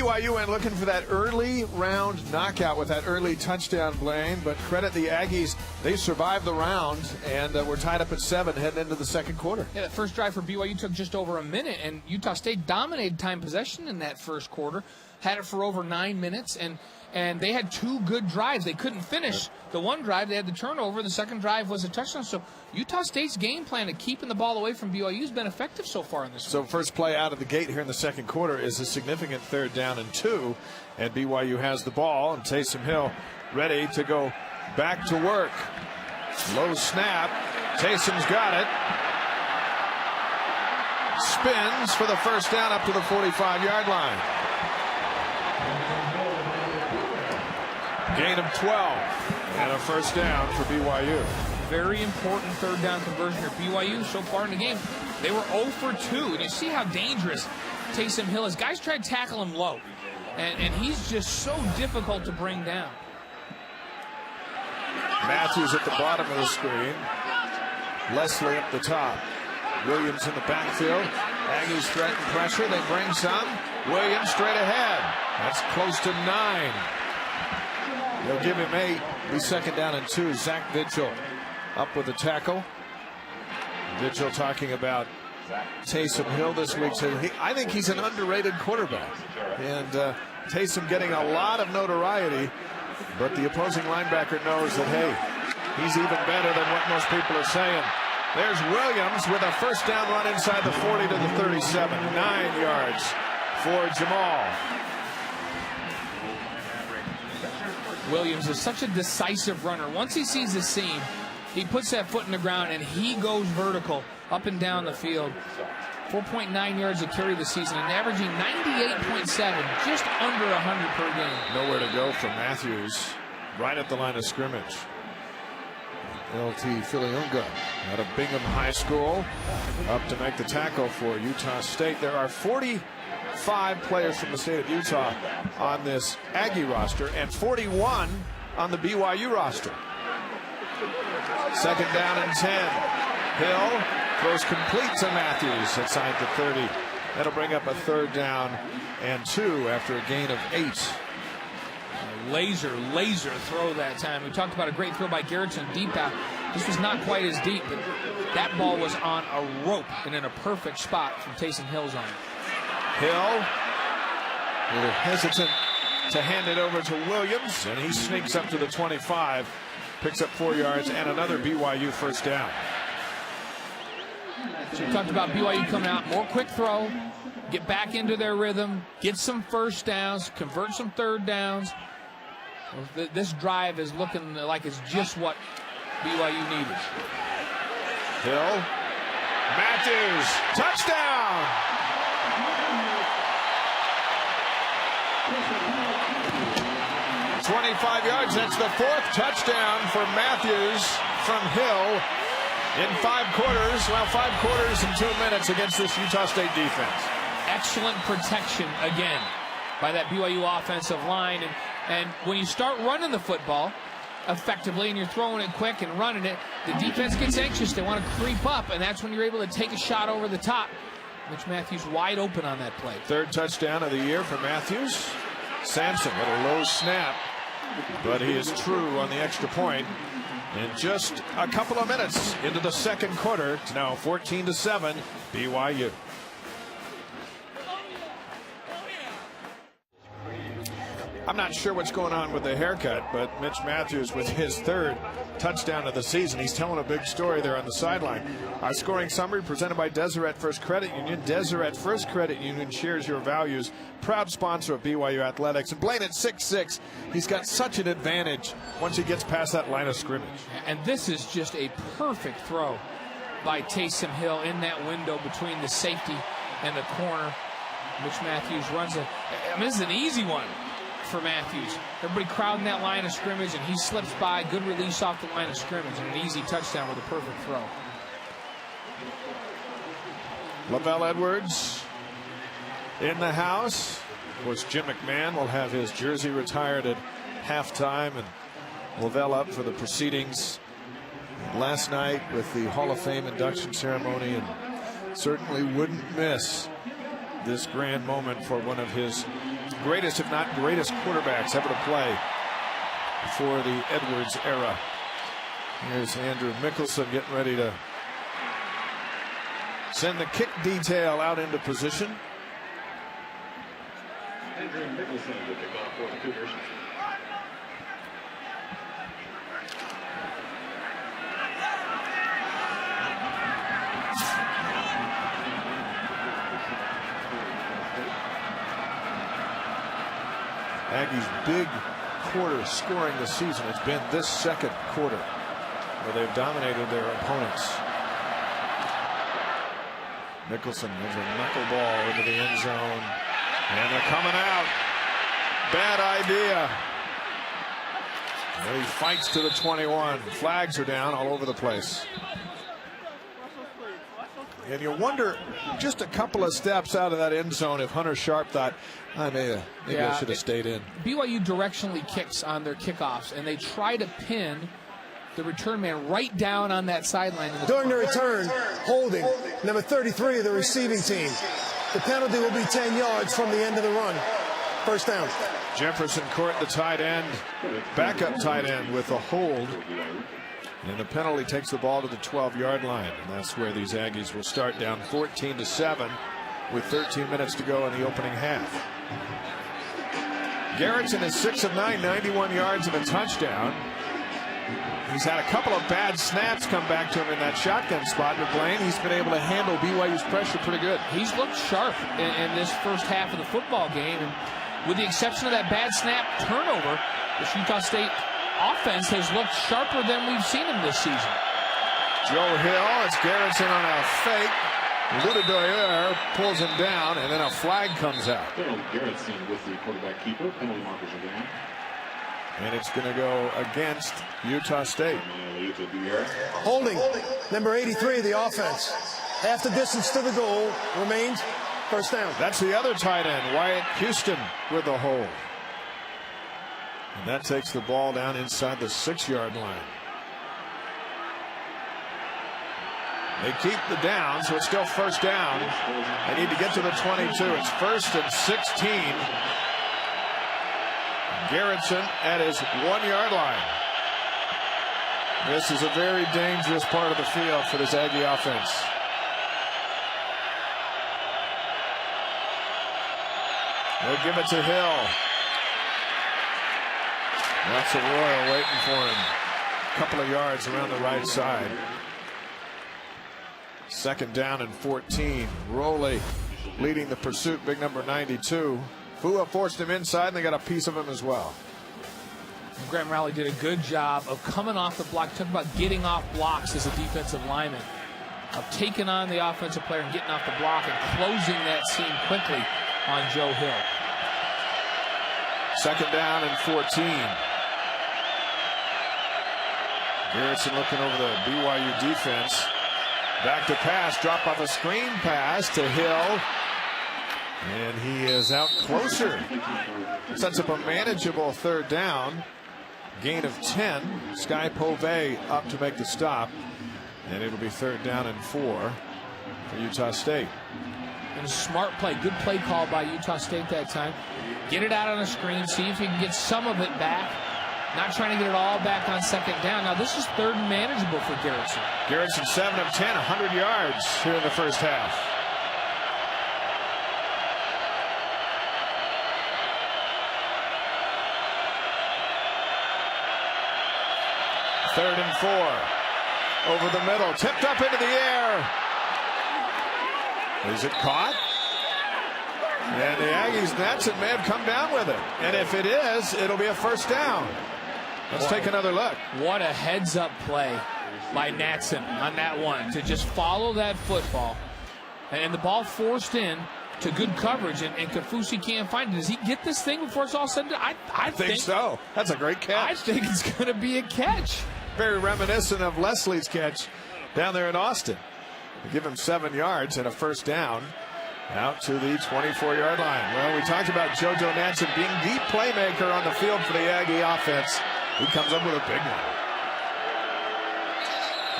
BYU went looking for that early round knockout with that early touchdown, Blaine, but credit the Aggies. They survived the round, and we're tied up at 7 heading into the second quarter. Yeah, that first drive for BYU took just over a minute, and Utah State dominated time possession in that first quarter, had it for over 9 minutes, and they had 2 good drives. They couldn't finish the one drive. They had the turnover. The second drive was a touchdown. So Utah State's game plan of keeping the ball away from BYU has been effective so far in this So one. first play out of the gate here in the second quarter is a significant 3rd down and 2, and BYU has the ball, and Taysom Hill ready to go back to work. Low snap. Taysom's got it. Spins for the first down up to the 45-yard line. Gain of 12 and a first down for BYU. Very important 3rd down conversion for BYU so far in the game. They were 0 for 2, and you see how dangerous Taysom Hill is. Guys try to tackle him low, and he's just so difficult to bring down. Matthews at the bottom of the screen. Leslie up the top. Williams in the backfield. Aggies threaten pressure. They bring some. Williams straight ahead. That's close to 9. They'll give him 8. Be 2nd down and 2. Zach Vigil up with the tackle. Vigil talking about Taysom Hill this week. Said, I think he's an underrated quarterback. And Taysom getting a lot of notoriety. But the opposing linebacker knows that, hey, he's even better than what most people are saying. There's Williams with a first down run inside the 40 to the 37. 9 yards for Jamal. Williams is such a decisive runner. Once he sees the seam, he puts that foot in the ground and he goes vertical up and down the field. 4.9 yards to carry the season and averaging 98.7, just under 100 per game. Nowhere to go from Matthews, right at the line of scrimmage. LT Filiunga out of Bingham High School up to make the tackle for Utah State. There are 45 players from the state of Utah on this Aggie roster and 41 on the BYU roster. 2nd down and 10. Hill throws complete to Matthews inside the 30. That'll bring up a 3rd down and 2 after a gain of 8. Laser throw that time. We talked about a great throw by Garrettson deep out. This was not quite as deep, but that ball was on a rope and in a perfect spot from Taysom Hill's arm. Hill, a little hesitant to hand it over to Williams, and he sneaks up to the 25, picks up 4 yards and another BYU first down. So we talked about BYU coming out, more quick throw, get back into their rhythm, get some first downs, convert some 3rd downs. This drive is looking like it's just what BYU needed. Hill, Matthews, touchdown! "25 yards, that's the 4th touchdown for Matthews from Hill in 5 quarters. Well, 5 quarters and 2 minutes against this Utah State defense. Excellent protection again by that BYU offensive line. And when you start running the football effectively and you're throwing it quick and running it, the defense gets anxious. They want to creep up, and that's when you're able to take a shot over the top. Mitch Matthews wide open on that play. 3rd touchdown of the year for Matthews. Sampson with a low snap, but he is true on the extra point. In just a couple of minutes into the second quarter, it's now 14-7 BYU. I'm not sure what's going on with the haircut, but Mitch Matthews with his 3rd touchdown of the season. He's telling a big story there on the sideline. Our scoring summary presented by Deseret First Credit Union. Deseret First Credit Union shares your values. Proud sponsor of BYU Athletics. And Blaine at 6'6", he's got such an advantage once he gets past that line of scrimmage. And this is just a perfect throw by Taysom Hill in that window between the safety and the corner. Mitch Matthews runs it. I mean, this is an easy one for Matthews. Everybody crowding that line of scrimmage, and he slips by. Good release off the line of scrimmage, and an easy touchdown with a perfect throw. Lavelle Edwards in the house. Of course, Jim McMahon will have his jersey retired at halftime, and Lavelle up for the proceedings last night with the Hall of Fame induction ceremony, and certainly wouldn't miss this grand moment for one of his greatest, if not greatest, quarterbacks ever to play for the Edwards era. Here's Andrew Mickelson getting ready to send the kick detail out into position. Andrew Mickelson to kick off for the Cougars. Aggies' big quarter scoring this season has been this second quarter, where they've dominated their opponents. Mickelson with a knuckleball into the end zone, and they're coming out. Bad idea. And he fights to the 21. Flags are down all over the place. And you wonder, just a couple of steps out of that end zone, if Hunter Sharp thought, maybe I should have stayed in. BYU directionally kicks on their kickoffs, and they try to pin the return man right down on that sideline. During the return, holding, number 33 of the receiving team. The penalty will be 10 yards from the end of the run. First down. Jefferson Court, the tight end, backup tight end with a hold. And the penalty takes the ball to the 12-yard line. And that's where these Aggies will start, down 14-7 with 13 minutes to go in the opening half. Garrettson is 6 of 9, 91 yards and a touchdown. He's had a couple of bad snaps come back to him in that shotgun spot, McLean. He's been able to handle BYU's pressure pretty good. He's looked sharp in this first half of the football game. And with the exception of that bad snap turnover, this Utah State offense has looked sharper than we've seen him this season. Joe Hill, it's Garrettson on a fake. Ludodoyer pulls him down, and then a flag comes out. Garrettson with the quarterback keeper. Penalty markers are down. And it's going to go against Utah State. Holding, number 83 of the offense. Half the distance to the goal remains. First down. That's the other tight end, Wyatt Houston, with the hold. And that takes the ball down inside the 6-yard line. They keep the down, so it's still first down. They need to get to the 22. It's 1st and 16. Garrettson at his 1-yard line. This is a very dangerous part of the field for this Aggie offense. They'll give it to Hill. That's a Royal waiting for him. A couple of yards around the right side. 2nd down and 14. Rowley leading the pursuit, big number 92. Fua forced him inside, and they got a piece of him as well. Graham Rowley did a good job of coming off the block. Talk about getting off blocks as a defensive lineman, of taking on the offensive player and getting off the block and closing that seam quickly on Joe Hill. 2nd down and 14. Garrettson looking over the BYU defense. Back to pass, drop off a screen pass to Hill. And he is out closer. Sets up a manageable 3rd down. Gain of 10. Sky Povey up to make the stop. And it'll be 3rd down and 4 for Utah State. And a smart play. Good play call by Utah State that time. Get it out on a screen. See if you can get some of it back. Not trying to get it all back on 2nd down. Now this is 3rd and manageable for Garrettson. Garrettson 7 of 10, 100 yards here in the first half. Third and 4. Over the middle. Tipped up into the air. Is it caught? And the Aggies, Natson may have come down with it. And if it is, it'll be a first down. Let's take another look. What a heads-up play by Natson on that one, to just follow that football. And the ball forced in to good coverage, and Kafusi can't find it. Does he get this thing before it's all said and done? I think so. That's a great catch. I think it's going to be a catch. Very reminiscent of Leslie's catch down there in Austin. They give him 7 yards and a first down out to the 24-yard line. Well, we talked about JoJo Natson being the playmaker on the field for the Aggie offense. He comes up with a big one.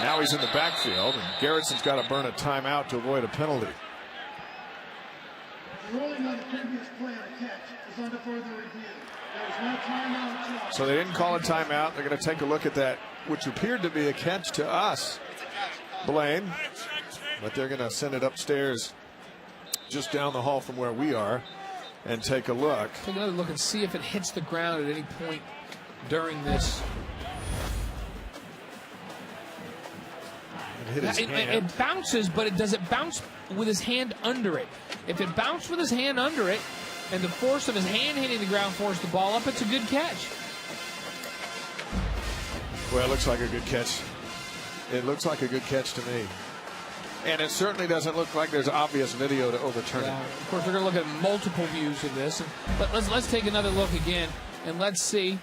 Now he's in the backfield, and Garrettson's got to burn a timeout to avoid a penalty. ruling on the previous play on a catch is under further review. There was no timeout. So they didn't call a timeout. They're going to take a look at that, which appeared to be a catch to us, Blaine. But they're going to send it upstairs just down the hall from where we are and take a look. Take another look and see if it hits the ground at any point during this. It hit his hand. It bounces, but does it bounce with his hand under it? If it bounced with his hand under it, and the force of his hand hitting the ground forced the ball up, it's a good catch. Well, it looks like a good catch. It looks like a good catch to me. And it certainly doesn't look like there's obvious video to overturn it. Of course, we're going to look at multiple views of this. But let's take another look again, and let's see.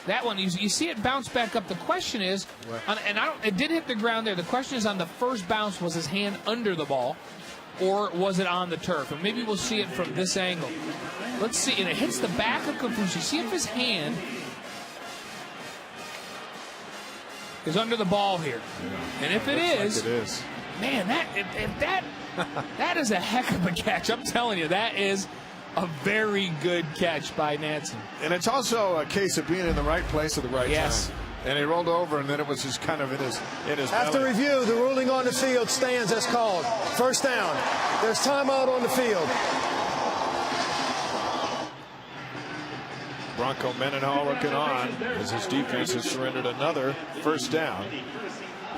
That one, you see it bounce back up. The question is, it did hit the ground there. The question is, on the first bounce, was his hand under the ball, or was it on the turf? And maybe we'll see it from this angle. Let's see. And it hits the back of Confucius. See if his hand is under the ball here. Yeah. And if it is, like it is, man, that is a heck of a catch. I'm telling you, that is a very good catch by Nansen. And it's also a case of being in the right place at the right time. And he rolled over, and then it was just kind of in his After belly. review, the ruling on the field stands as called. First down. There's timeout on the field. Bronco Mendenhall looking on as his defense has surrendered another first down.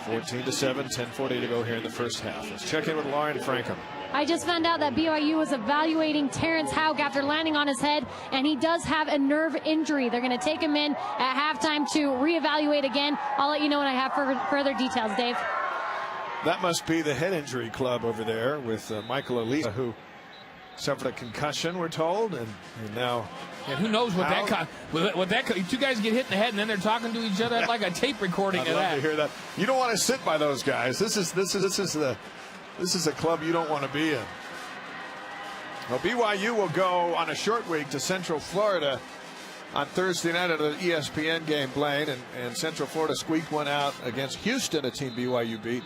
14-7, 10:40 to go here in the first half. Let's check in with Lauren Frankham. I just found out that BYU was evaluating Terrence Haug after landing on his head, and he does have a nerve injury. They're going to take him in at halftime to reevaluate again. I'll let you know when I have further details, Dave. That must be the head injury club over there with Michael Elise, who suffered a concussion, we're told, and now. And who knows what two guys get hit in the head and then they're talking to each other. That's like a tape recording I'd of love that. to hear that. You don't want to sit by those guys. This is a club you don't want to be in. Well, BYU will go on a short week to Central Florida on Thursday night at an ESPN game, Blaine, and Central Florida squeaked one out against Houston, a team BYU beat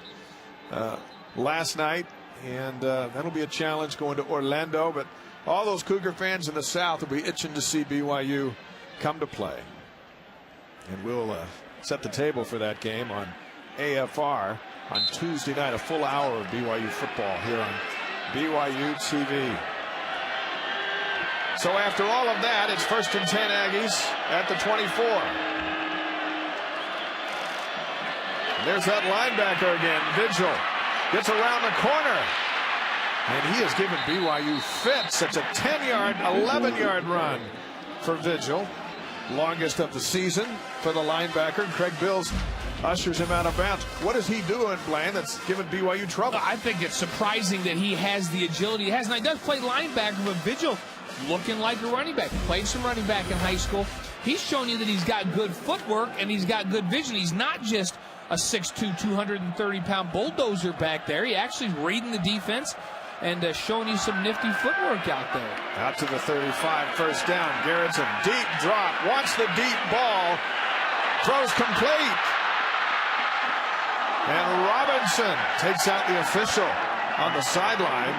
last night, and that'll be a challenge going to Orlando, but all those Cougar fans in the South will be itching to see BYU come to play. And we'll set the table for that game on AFR on Tuesday night, a full hour of BYU football here on BYuTV. So after all of that, it's 1st and 10 Aggies at the 24. And there's that linebacker again, Vigil. Gets around the corner. And he has given BYU fits. It's a 10-yard, 11-yard run for Vigil. Longest of the season for the linebacker. Craig Bills ushers him out of bounds. What is he doing, Blaine, that's given BYU trouble? I think it's surprising that he has the agility he has. And he does play linebacker, but Vigil looking like a running back. He played some running back in high school. He's shown you that he's got good footwork and he's got good vision. He's not just a 6'2", 230-pound bulldozer back there. He actually is reading the defense and showing you some nifty footwork out there. Out to the 35, first down. Garrettson, deep drop, wants the deep ball, throws complete. And Robinson takes out the official on the sideline,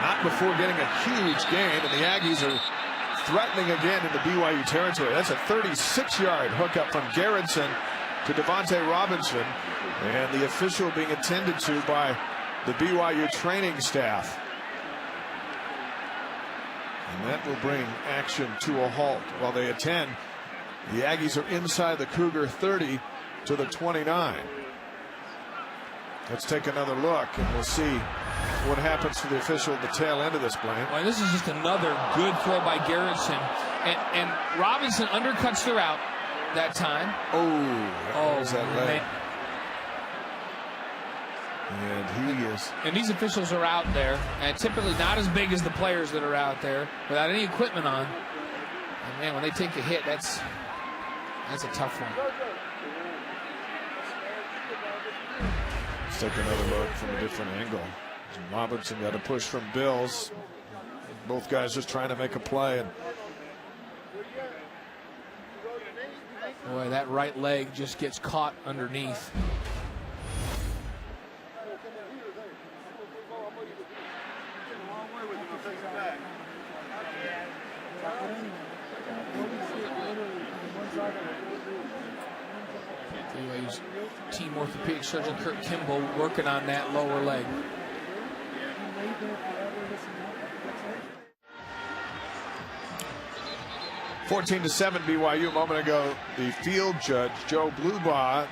not before getting a huge gain, and the Aggies are threatening again into BYU territory. That's a 36-yard hookup from Garrettson to Devontae Robinson, and the official being attended to by the BYU training staff. And that will bring action to a halt while they attend. The Aggies are inside the Cougar 30 to the 29. Let's take another look and we'll see what happens to the official at the tail end of this, Blaine. Well, this is just another good throw by Garrettson. And Robinson undercuts the route that time. There's that leg. Man. And he is. And these officials are out there, and typically not as big as the players that are out there, without any equipment on. And man, when they take a hit, that's a tough one. Let's take another look from a different angle. Robinson got a push from Bills. Both guys just trying to make a play. And boy, that right leg just gets caught underneath. BYU's team orthopedic surgeon Kurt Kimball working on that lower leg. (14-7) BYU. A moment ago, the field judge Joe Blubaugh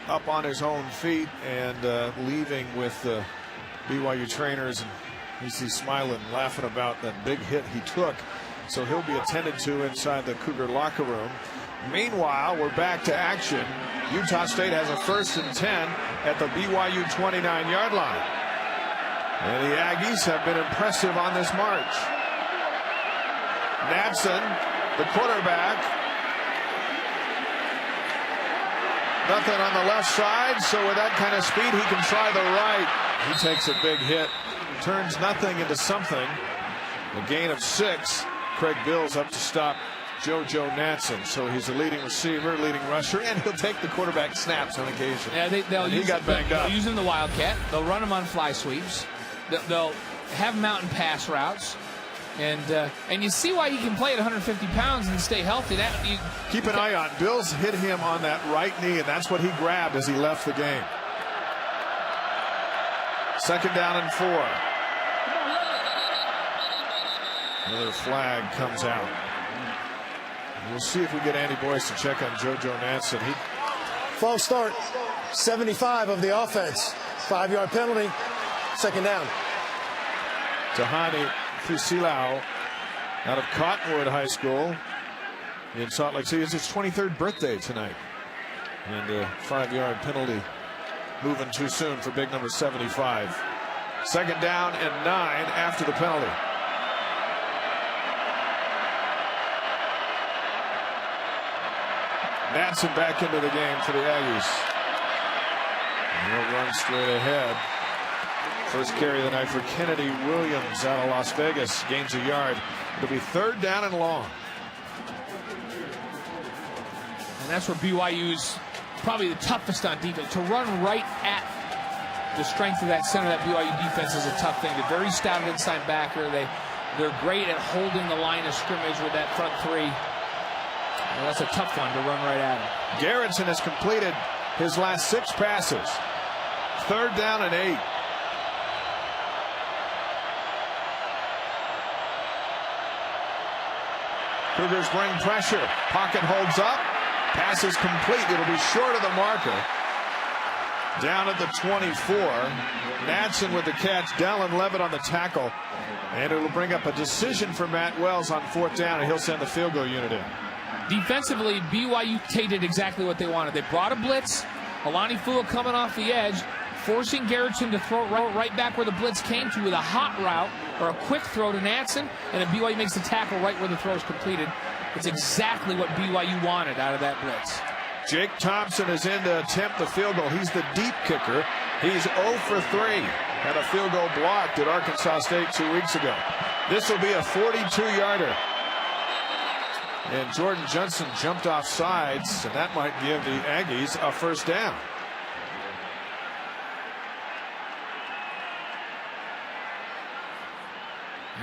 up on his own feet and leaving with the BYU trainers, and he's smiling, laughing about that big hit he took. So he'll be attended to inside the Cougar locker room. Meanwhile, we're back to action. Utah State has a 1st and 10 at the BYU 29-yard line. And the Aggies have been impressive on this march. Natson, the quarterback. Nothing on the left side, so with that kind of speed, he can try the right. He takes a big hit, turns nothing into something. A gain of 6. Craig Bills up to stop JoJo Natson. So he's a leading receiver, leading rusher, and he'll take the quarterback snaps on occasion. Yeah, he got banged up. They'll use him in the Wildcat. They'll run him on fly sweeps. They'll have him out in pass routes. And you see why he can play at 150 pounds and stay healthy. Keep an eye on. Bills hit him on that right knee, and that's what he grabbed as he left the game. 2nd down and 4. Another flag comes out. We'll see if we get Andy Boyce to check on JoJo Natson. False start. 75 of the offense. 5-yard penalty. 2nd down. Tahani Fusilao out of Cottonwood High School in Salt Lake City. It's his 23rd birthday tonight. And a 5-yard penalty moving too soon for big number 75. 2nd down and 9 after the penalty. Natson back into the game for the Aggies. He'll run straight ahead. First carry of the night for Kennedy Williams out of Las Vegas. Gains a yard. It'll be 3rd down and long. And that's where BYU's probably the toughest on defense. To run right at the strength of that center, that BYU defense is a tough thing. They're very stout inside backer. They're great at holding the line of scrimmage with that front 3. Well, that's a tough one to run right at him. Garrettson has completed his last 6 passes. 3rd down and 8. Cougars bring pressure. Pocket holds up. Pass is complete. It'll be short of the marker. Down at the 24. Natson with the catch. Dallin Levitt on the tackle. And it'll bring up a decision for Matt Wells on 4th down, and he'll send the field goal unit in. Defensively, BYU did exactly what they wanted. They brought a blitz. Alani Fua coming off the edge, forcing Garrettson to throw it right back where the blitz came to with a hot route or a quick throw to Natson, and then BYU makes the tackle right where the throw is completed. It's exactly what BYU wanted out of that blitz. Jake Thompson is in to attempt the field goal. He's the deep kicker. He's 0 for 3. Had a field goal blocked at Arkansas State 2 weeks ago. This will be a 42-yarder. And Jordan Johnson jumped off sides, and that might give the Aggies a 1st down.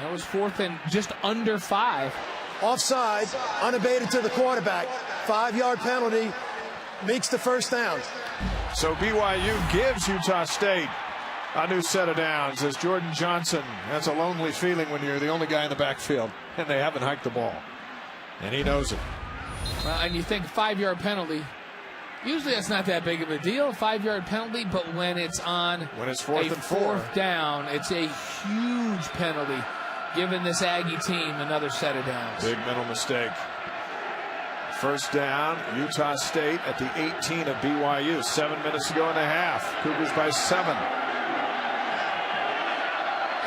That was 4th and just under 5. Offside, unabated to the quarterback. 5-yard penalty, makes the 1st down. So BYU gives Utah State a new set of downs as Jordan Johnson has a lonely feeling when you're the only guy in the backfield and they haven't hiked the ball. And he knows it. Well, and you think 5-yard penalty, usually that's not that big of a deal, 5-yard penalty, but when it's on 4th and 4. 4th down, it's a huge penalty, giving this Aggie team another set of downs. Big mental mistake. 1st down, Utah State at the 18 of BYU. 7 minutes to go in the half. Cougars by 7.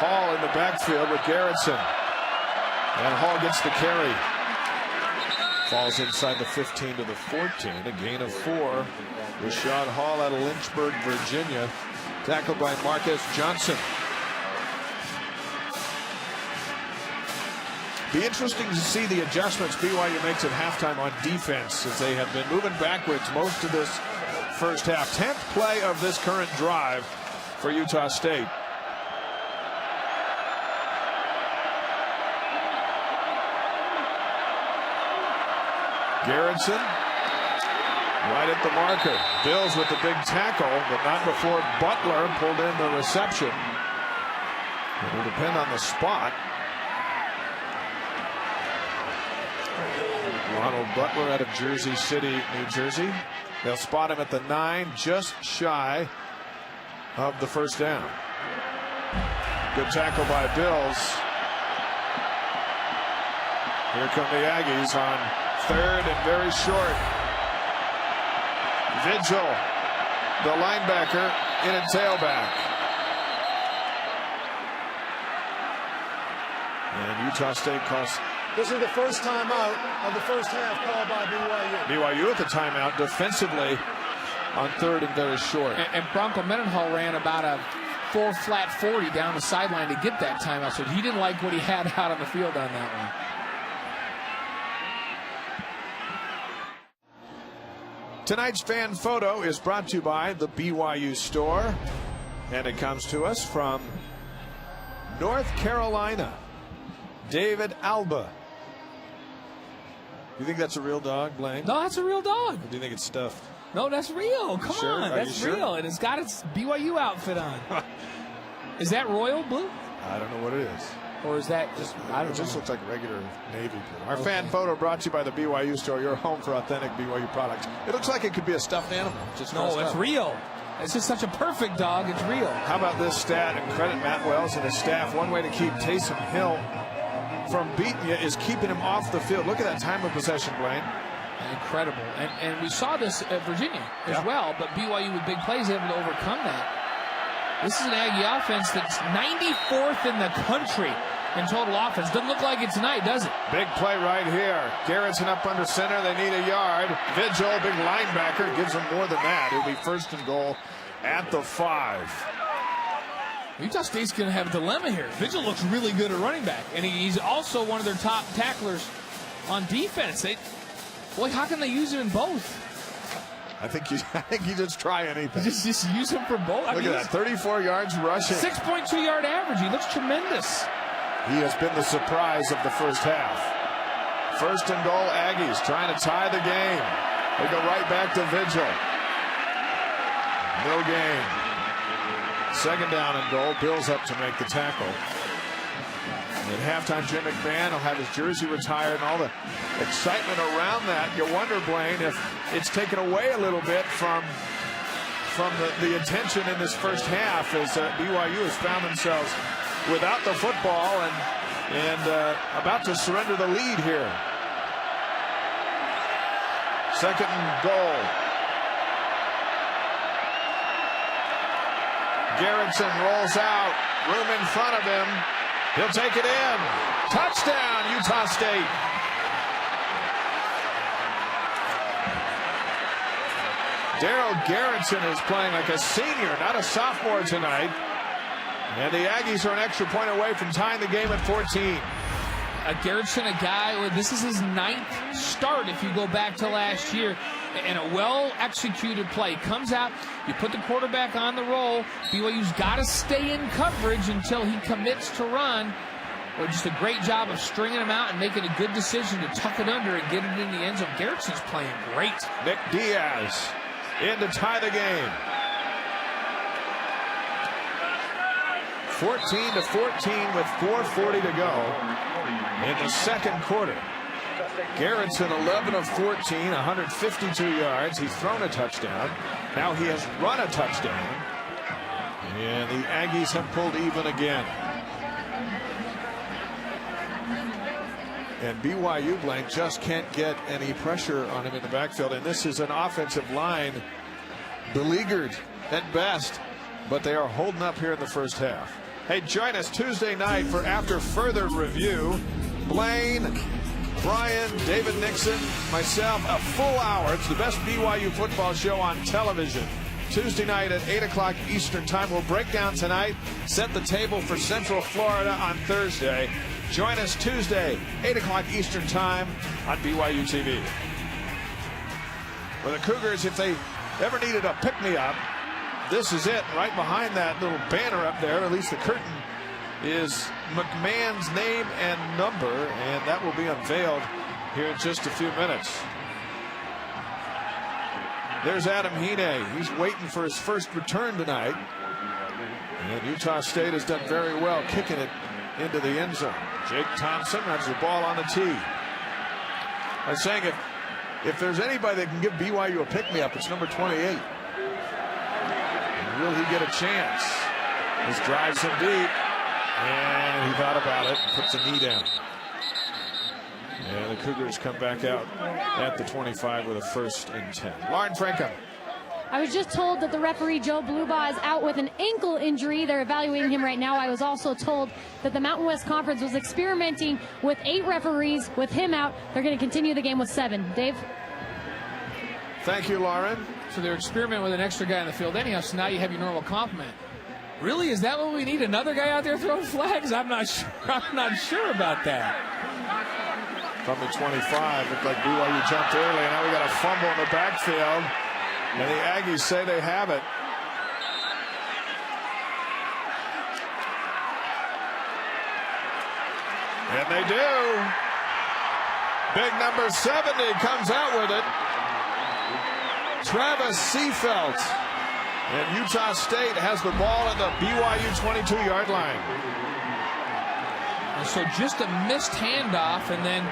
Hall in the backfield with Garrettson. And Hall gets the carry. Falls inside the 15 to the 14. A gain of 4. Rashad Hall out of Lynchburg, Virginia. Tackled by Marcus Johnson. Be interesting to see the adjustments BYU makes at halftime on defense, as they have been moving backwards most of this first half. 10th play of this current drive for Utah State. Garrettson Right at the marker. Bills with the big tackle, but not before Butler pulled in the reception. It will depend on the spot. Ronald Butler out of Jersey City, New Jersey. They'll spot him at the 9, just shy of the first down. Good tackle by Bills. Here come the Aggies on 3rd and very short. Vigil, the linebacker, in a tailback. And Utah State calls. This is the first timeout of the first half called by BYU. BYU at the timeout defensively on 3rd and very short. And Bronco Mendenhall ran about a 4 flat 40 down the sideline to get that timeout, so he didn't like what he had out on the field on that one. Tonight's fan photo is brought to you by the BYU store, and it comes to us from North Carolina. David Alba. You think that's a real dog, Blaine? No, that's a real dog. Or do you think it's stuffed? No, that's real. Come Sure? on, Are that's you sure? real, and it's got its BYU outfit on. Is that royal blue, I don't know what it is. or is that just? I It don't just know. looks like regular navy blue. Our Okay. fan photo brought to you by the BYU store, your home for authentic BYU products. It looks like it could be a stuffed animal. Just No, dressed it's up. real. It's just such a perfect dog. It's real. How about this stat, and credit Matt Wells and his staff. One way to keep Taysom Hill from beating you is keeping him off the field. Look at that time of possession, Blaine. Incredible. And we saw this at Virginia as Yeah. well, but BYU with big plays able to overcome that. This is an Aggie offense that's 94th in the country in total offense. Doesn't look like it tonight, does it? Big play right here. Garrettson up under center. They need a yard. Vigil, big linebacker, gives them more than that. It'll be 1st and goal at the 5. Utah State's going to have a dilemma here. Vigil looks really good at running back, and he's also one of their top tacklers on defense. Boy, how can they use him in both? I think you just try anything. Just use him for both. Look at that, 34 yards rushing. 6.2 yard average. He looks tremendous. He has been the surprise of the first half. 1st and goal, Aggies trying to tie the game. They go right back to Vigil. No gain. 2nd down and goal. Bills up to make the tackle. At halftime, Jim McMahon will have his jersey retired and all the excitement around that. You wonder, Blaine, if it's taken away a little bit from the attention in this first half as BYU has found themselves without the football and about to surrender the lead here. 2nd and goal. Garrettson rolls out. Room in front of him. He'll take it in. Touchdown, Utah State. Daryl Garrettson is playing like a senior, not a sophomore tonight. And the Aggies are an extra point away from tying the game at 14. Garrettson, a guy, this is his 9th start if you go back to last year. And a well-executed play. Comes out, you put the quarterback on the roll. BYU's got to stay in coverage until he commits to run. Or just a great job of stringing him out and making a good decision to tuck it under and get it in the end zone. Garrettson's playing great. Nick Diaz in to tie the game. 14-14 with 4:40 to go in the 2nd quarter. Garrettson 11 of 14, 152 yards. He's thrown a touchdown. Now he has run a touchdown. And the Aggies have pulled even again. And BYU, Blaine, just can't get any pressure on him in the backfield. And this is an offensive line beleaguered at best, but they are holding up here in the first half. Hey, join us Tuesday night for After Further Review. Blaine, Brian, David Nixon, myself, a full hour. It's the best BYU football show on television. Tuesday night at 8 o'clock Eastern Time. We'll break down tonight, set the table for Central Florida on Thursday. Join us Tuesday, 8 o'clock Eastern Time on BYU TV. For the Cougars, if they ever needed a pick-me-up, this is it. Right behind that little banner up there, at least the curtain, is McMahon's name and number, and that will be unveiled here in just a few minutes. There's Adam Hine. He's waiting for his first return tonight. And Utah State has done very well kicking it into the end zone. Jake Thompson has the ball on the tee. I was saying if there's anybody that can give BYU a pick-me-up, it's number 28. And will he get a chance? This drives him deep. And he thought about it and puts a knee down. And the Cougars come back out at the 25 with a 1st and 10. Lauren Frankham. I was just told that the referee, Joe Blubaugh, is out with an ankle injury. They're evaluating him right now. I was also told that the Mountain West Conference was experimenting with 8 referees. With him out, they're going to continue the game with 7. Dave? Thank you, Lauren. So they're experimenting with an extra guy in the field anyhow, so now you have your normal complement. Really? Is that what we need? Another guy out there throwing flags? I'm not sure. I'm not sure about that. From the 25, looked like BYU jumped early, and now we got a fumble in the backfield. And the Aggies say they have it. And they do. Big number 70 comes out with it. Travis Seafelt. And Utah State has the ball at the BYU 22-yard line. And so just a missed handoff, and then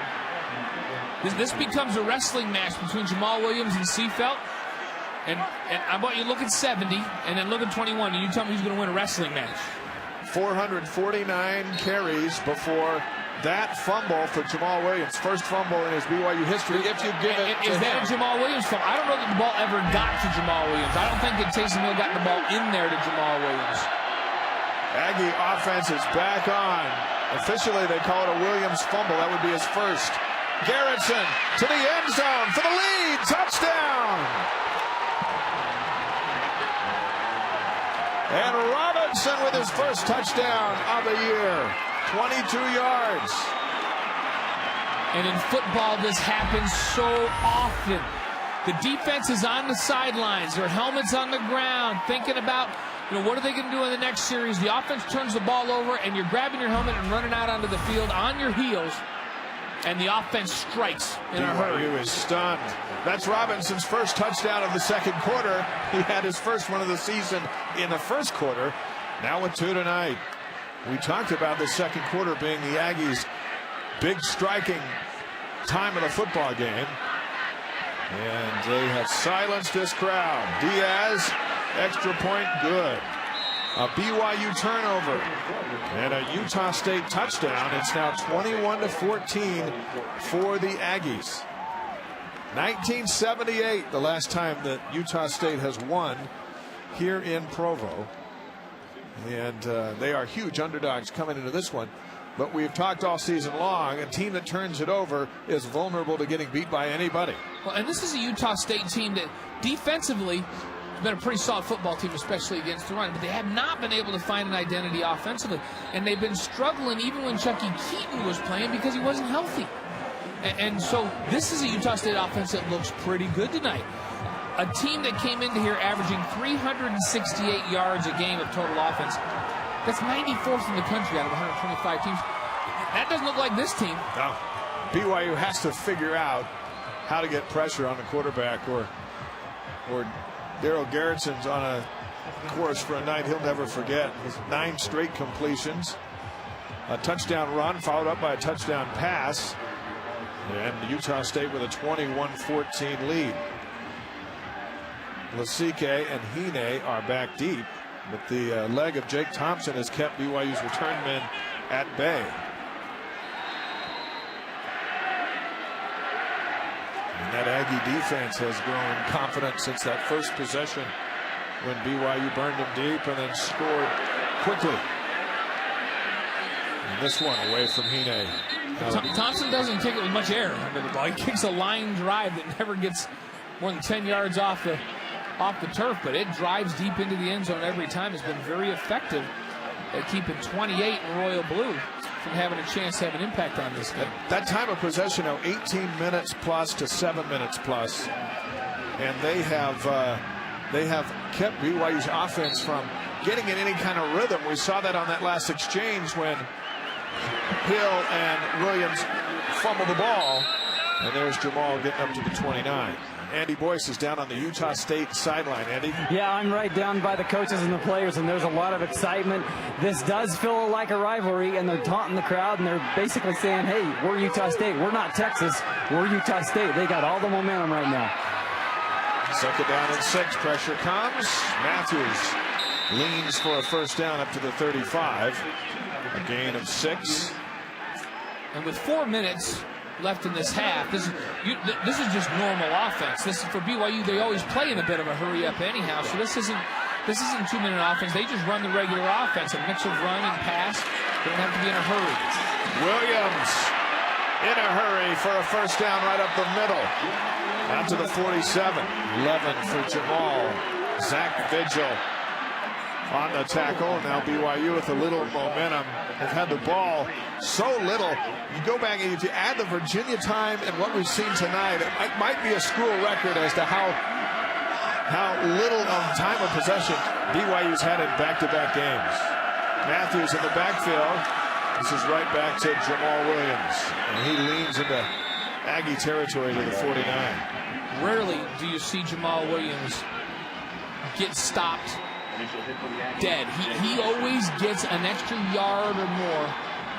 this becomes a wrestling match between Jamal Williams and Seafelt. And I want you to look at 70 and then look at 21, and you tell me who's going to win a wrestling match. 449 carries before that fumble for Jamal Williams. First fumble in his BYU history. If you give it Is that a Jamal Williams fumble? I don't know that the ball ever got to Jamal Williams. I don't think that Taysom Hill got the ball in there to Jamal Williams. Aggie offense is back on. Officially, they call it a Williams fumble. That would be his first. Garrettson to the end zone for the lead. Touchdown! And Robinson with his first touchdown of the year. 22 yards. And in football, this happens so often. The defense is on the sidelines. Their helmets on the ground, thinking about, what are they going to do in the next series? The offense turns the ball over, and you're grabbing your helmet and running out onto the field on your heels. And the offense strikes in a hurry. BYU is stunned. That's Robinson's first touchdown of the second quarter. He had his first one of the season in the first quarter. Now with 2 tonight. We talked about the second quarter being the Aggies' big striking time of the football game. And they have silenced this crowd. Diaz, extra point, good. A BYU turnover and a Utah State touchdown. It's now 21-14 for the Aggies. 1978, the last time that Utah State has won here in Provo. And they are huge underdogs coming into this one. But we've talked all season long, a team that turns it over is vulnerable to getting beat by anybody. Well, and this is a Utah State team that defensively has been a pretty solid football team, especially against the run. But they have not been able to find an identity offensively. And they've been struggling even when Chucky Keaton was playing because he wasn't healthy. And so this is a Utah State offense that looks pretty good tonight. A team that came into here averaging 368 yards a game of total offense. That's 94th in the country out of 125 teams. That doesn't look like this team. No. BYU has to figure out how to get pressure on the quarterback, or Daryl Garrettson's on a course for a night he'll never forget. 9 straight completions, a touchdown run followed up by a touchdown pass, and Utah State with a 21-14 lead. Lasike and Hine are back deep, but the leg of Jake Thompson has kept BYU's return men at bay. And that Aggie defense has grown confident since that first possession when BYU burned them deep and then scored quickly. And this one away from Hine. Thompson doesn't kick it with much air under the ball. He kicks a line drive that never gets more than 10 yards off the turf, but it drives deep into the end zone every time. It's been very effective at keeping 28 in royal blue from having a chance to have an impact on this game. That time of possession now 18 minutes plus to 7 minutes plus, and they have kept BYU's offense from getting in any kind of rhythm. We saw that on that last exchange when Hill and Williams fumbled the ball, and there's Jamal getting up to the 29. Andy Boyce is down on the Utah State sideline. Andy? Yeah, I'm right down by the coaches and the players, and there's a lot of excitement. This does feel like a rivalry, and they're taunting the crowd, and they're basically saying, hey, we're Utah State. We're not Texas. We're Utah State. They got all the momentum right now. Second down and 6. Pressure comes. Matthews leans for a first down up to the 35. A gain of 6. And with 4 minutes left in this half, this is just normal offense. This is for BYU. They always play in a bit of a hurry up anyhow. So this isn't 2-minute offense. They just run the regular offense, a mix of run and pass. They don't have to be in a hurry. Williams in a hurry for a first down right up the middle. Out to the 47. 11 for Jamal. Zach Vigil on the tackle. Now BYU with a little momentum. They've had the ball so little. You go back and if you add the Virginia time and what we've seen tonight, it might be a school record as to how little of time of possession BYU's had in back-to-back games. Matthews in the backfield. This is right back to Jamal Williams. And he leans into Aggie territory to the 49. Rarely do you see Jamal Williams get stopped dead. He always gets an extra yard or more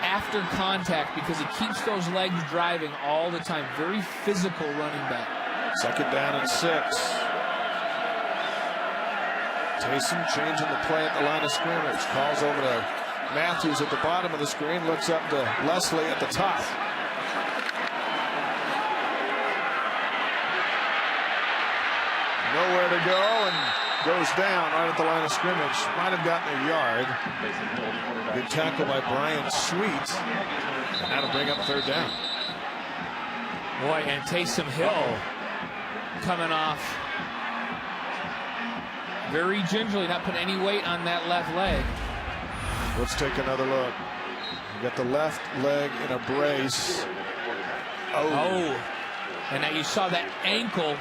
after contact because he keeps those legs driving all the time. Very physical running back. Second down and 6. Taysom changing the play at the line of scrimmage. Calls over to Matthews at the bottom of the screen. Looks up to Leslie at the top. Nowhere to go and goes down right at the line of scrimmage. Might have gotten a yard. Good tackle by Brian Sweet. And that'll bring up third down. Boy, and Taysom Hill coming off very gingerly, not putting any weight on that left leg. Let's take another look. You got the left leg in a brace. Oh. And now you saw that ankle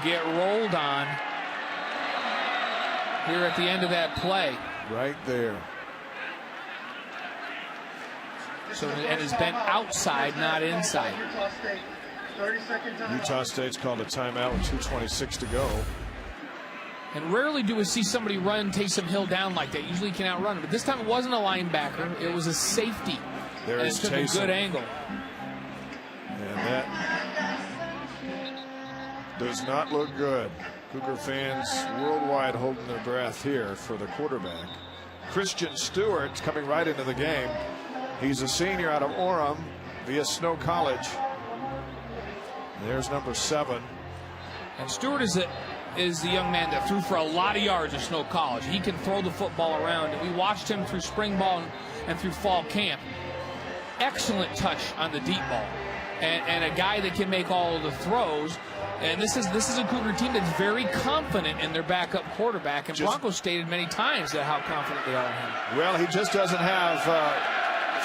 get rolled on here at the end of that play. Right there. So and it's been outside, not inside. Utah State's called a timeout with 2:26 to go. And rarely do we see somebody run Taysom Hill down like that. Usually he can outrun him. But this time it wasn't a linebacker. It was a safety. There and is it took Taysom. a good angle. And that does not look good. Cougar fans worldwide holding their breath here for the quarterback. Christian Stewart's coming right into the game. He's a senior out of Orem via Snow College. There's number 7. And Stewart is the young man that threw for a lot of yards at Snow College. He can throw the football around. And we watched him through spring ball and through fall camp. Excellent touch on the deep ball. And a guy that can make all of the throws. And this is a Cougar team that's very confident in their backup quarterback. And Broncos stated many times that how confident they are in him. Well, he just doesn't have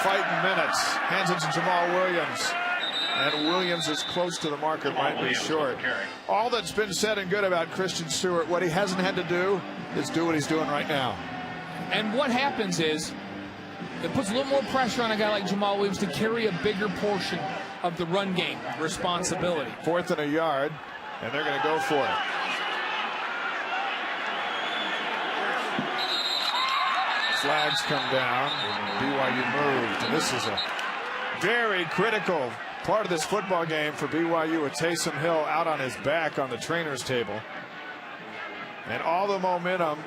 fighting minutes. Hands it to Jamal Williams. And Williams is close to the mark. It might be short. All that's been said and good about Christian Stewart, what he hasn't had to do is do what he's doing right now. And what happens is it puts a little more pressure on a guy like Jamal Williams to carry a bigger portion of the run game responsibility. 4th and a yard, and they're going to go for it. Flags come down. BYU moved. And this is a very critical part of this football game for BYU with Taysom Hill out on his back on the trainer's table. And all the momentum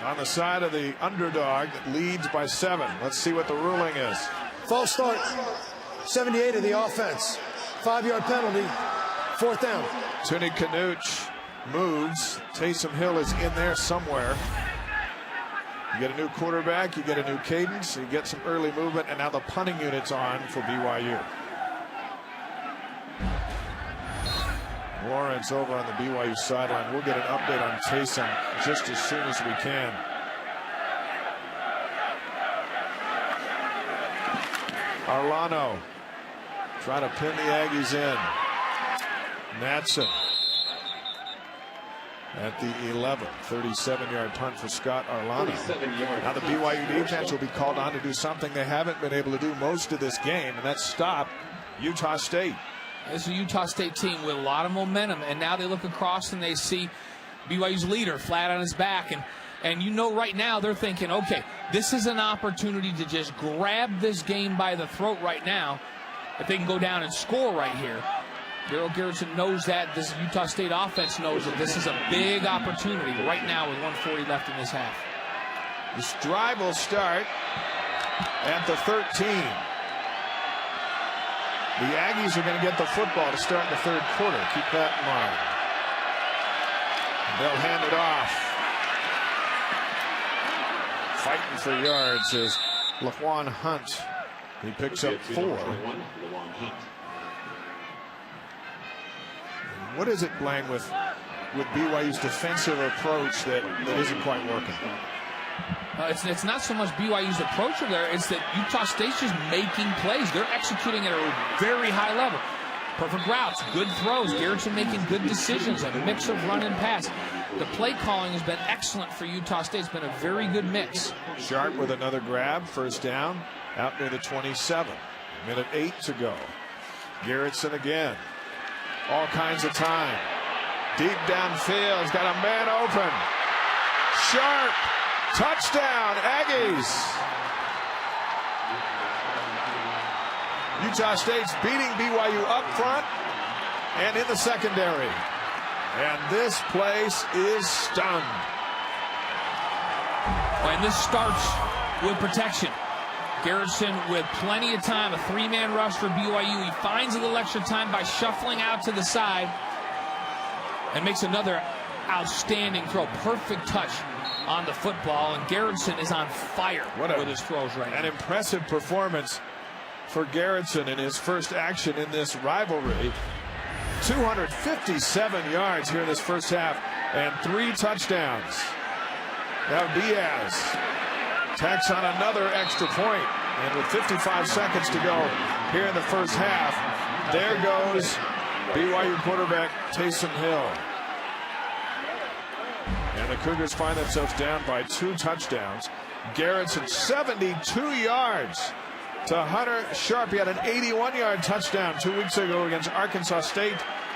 on the side of the underdog that leads by 7. Let's see what the ruling is. False start. 78 of the offense. 5-yard penalty. 4th down. Tuni Kanuch moves. Taysom Hill is in there somewhere. You get a new quarterback, you get a new cadence, you get some early movement, and now the punting unit's on for BYU. Lawrence over on the BYU sideline. We'll get an update on Taysom just as soon as we can. Arlano trying to pin the Aggies in. Natson at the 11. 37-yard punt for Scott Arlano. Now the BYU defense will be called on to do something they haven't been able to do most of this game, and that's stop Utah State. This is a Utah State team with a lot of momentum, and now they look across and they see BYU's leader flat on his back, and you know right now they're thinking, okay, this is an opportunity to just grab this game by the throat right now. If they can go down and score right here. Daryl Garrison knows that. This Utah State offense knows that this is a big opportunity right now with 1:40 left in this half. This drive will start at the 13. The Aggies are going to get the football to start the third quarter. Keep that in mind. They'll hand it off. Fighting for yards is Laquan Hunt. He picks up 4. What is it, Blaine, with BYU's defensive approach that isn't quite working? It's not so much BYU's approach over there. It's that Utah State's just making plays. They're executing at a very high level. Perfect routes, good throws. Garrison making good decisions, a mix of run and pass. The play calling has been excellent for Utah State. It's been a very good mix. Sharp with another grab, first down, out near the 27. Minute 8 to go. Garrison again. All kinds of time. Deep downfield. He's got a man open. Sharp. Touchdown, Aggies. Utah State's beating BYU up front and in the secondary. And this place is stunned. And this starts with protection. Garrison with plenty of time, a 3-man rush for BYU. He finds a little extra time by shuffling out to the side and makes another outstanding throw. Perfect touch on the football, and Garrison is on fire with his throws right now. An impressive performance for Garrison in his first action in this rivalry. 257 yards here in this first half and 3 touchdowns. Now Diaz tacks on another extra point, and with 55 seconds to go here in the first half, there goes BYU quarterback Taysom Hill. And the Cougars find themselves down by 2 touchdowns. Garrison 72 yards to Hunter Sharp. He had an 81-yard touchdown 2 weeks ago against Arkansas State.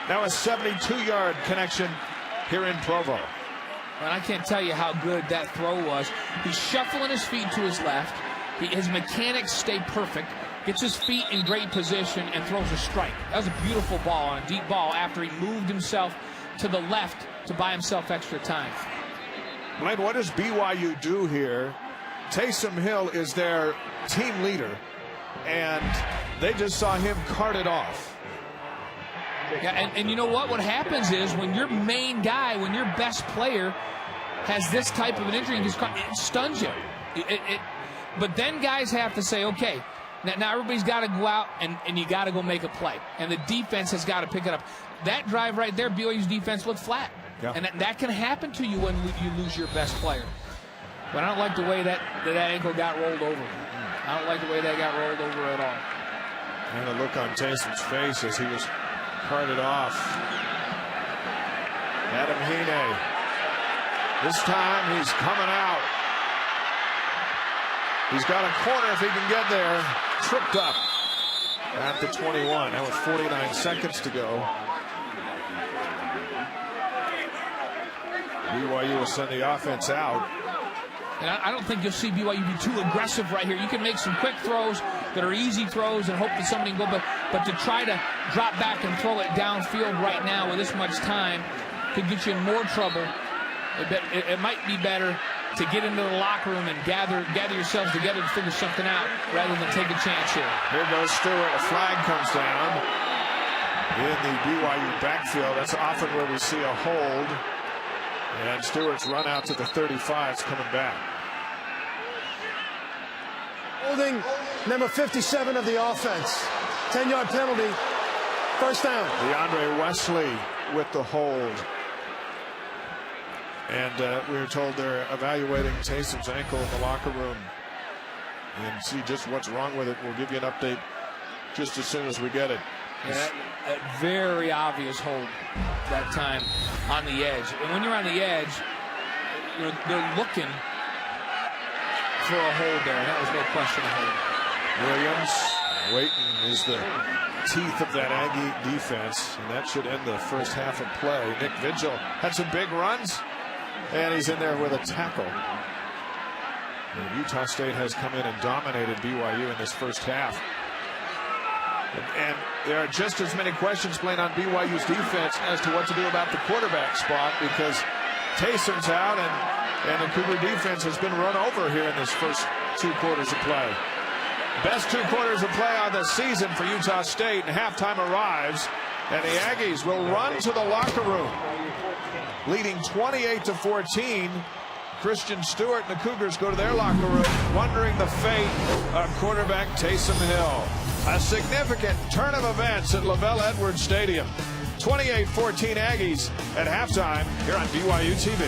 Now a 72-yard connection here in Provo. And I can't tell you how good that throw was. He's shuffling his feet to his left. His mechanics stay perfect. Gets his feet in great position and throws a strike. That was a beautiful ball on a deep ball after he moved himself to the left to buy himself extra time. Blaine, what does BYU do here? Taysom Hill is their team leader, and they just saw him carted off. Yeah, and you know what? What happens is when your main guy, when your best player has this type of an injury, it stuns you. But then guys have to say, okay, now everybody's got to go out and you got to go make a play. And the defense has got to pick it up. That drive right there, BYU's defense looked flat. Yeah. And that can happen to you when you lose your best player. But I don't like the way that ankle got rolled over. I don't like the way that got rolled over at all. And the look on Taysom's face as he was carted off. Adam Hine. This time he's coming out. He's got a corner if he can get there. Tripped up at the 21. That was 49 seconds to go. BYU will send the offense out. And I don't think you'll see BYU be too aggressive right here. You can make some quick throws that are easy throws and hope that somebody can go, but to try to drop back and throw it downfield right now with this much time could get you in more trouble. It might be better to get into the locker room and gather yourselves together to figure something out rather than take a chance here. Here goes Stewart. A flag comes down in the BYU backfield. That's often where we see a hold. And Stewart's run out to the 35. It's coming back. Holding number 57 of the offense. 10-yard penalty. First down. DeAndre Wesley with the hold. And we were told they're evaluating Taysom's ankle in the locker room and see just what's wrong with it. We'll give you an update just as soon as we get it. Yeah, a very obvious hold that time on the edge. And when you're on the edge, they're looking for a hold there. That was no question a hold. Williams waiting is the teeth of that Aggie defense, and that should end the first half of play. Nick Vigil had some big runs, and he's in there with a tackle. And Utah State has come in and dominated BYU in this first half. And there are just as many questions playing on BYU's defense as to what to do about the quarterback spot, because Taysom's out, and the Cougar defense has been run over here in this first 2 quarters of play. Best 2 quarters of play on the season for Utah State, and halftime arrives, and the Aggies will run to the locker room, leading 28-14. Christian Stewart and the Cougars go to their locker room wondering the fate of quarterback Taysom Hill. A significant turn of events at LaVell Edwards Stadium. 28-14 Aggies at halftime here on BYU TV.